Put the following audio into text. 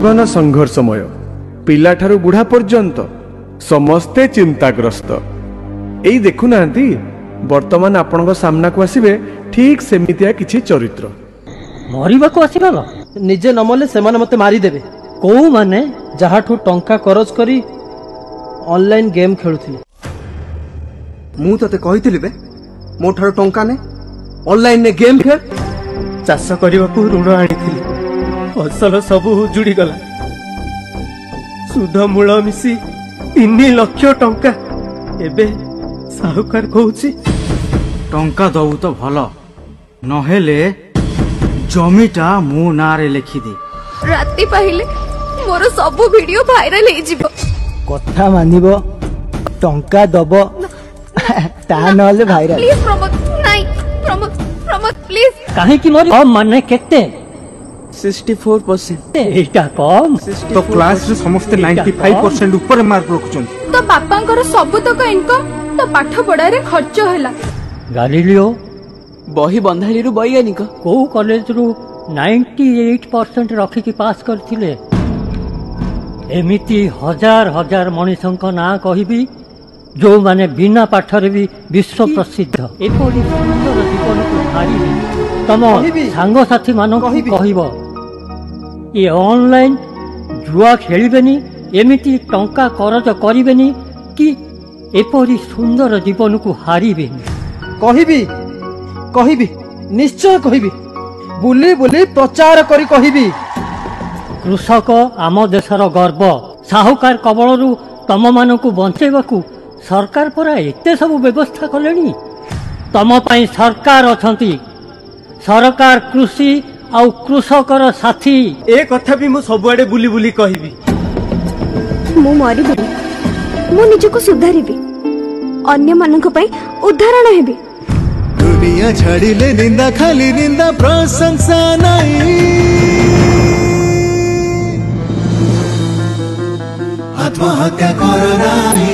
जीवन संघर्षमय पिलाठारू बुढ़ा पर्यंत समस्ते चिंताग्रस्त। एई देखुना वर्तमान आपण सामना को आसवे ठीक सेमितिया किछि चरित्र मरिबा को आसीबालो निजे नमले सेमाने मते मारी देबे को माने जहाठू टंका करज करी ऑनलाइन गेम खेलुथिले। मु तते कहितली बे मोठार टंका ने ऑनलाइन ने गेम खेल चाष करबा को ऋण आनिथिली फसल सब उजुड़ी गला सुध मूल मिसी 3 लाख टंका एबे साहुकार कहूची टंका दबु तो भल नहेले जमीटा मो नारे लिखि दे राति पाहिले मोर सब वीडियो वायरल हे जिवो कथा मानिबो टंका दबो ता नले वायरल प्लीज प्रमोद नाही प्रमोद प्रमोद प्लीज काहे कि मोर कम माने केते 64% एटा कम तो क्लास रे समस्त 95% ऊपर मार्क रखुचन तो बापांकर सब तक इनकम तो पाठ पढ़ा रे खर्च होला। गालिलियो बही बंधाली रु वैज्ञानिक को कॉलेज रु 98% रखी की पास करथिले एमिति हजार हजार मनीषंक ना कहिबी जो माने बिना पाठरे भी विश्व प्रसिद्ध एपरि सुंदर जीवन को हारी तम सांग साथी मानो कहिबो ये ऑनलाइन जुआ खेलिबेनी एमिति टंका करज करिबेनी कि एपरि सुंदर जीवन को हारिबेनी कहिबी कहिबी निश्चय कहिबी बुली बुली प्रचार करी कहिबी। कृषक आम देशर गर्व साहुकार कबलरू तम मानकु बंचेबाकू सरकार परा एते सब व्यवस्था कलेनी तम पई सरकार अछंती सरकार कृषि आउ कृषकर साथी ए कथा भी मु सबुआडे बुली बुली कहिबी मु मरिबी मु निजको सुधारिबी अन्य मानक पई उदाहरण हेबी। दुनिया छाड़िले निंदा खाली निंदा प्रशंसा नहीं आत्महत्या करो नाही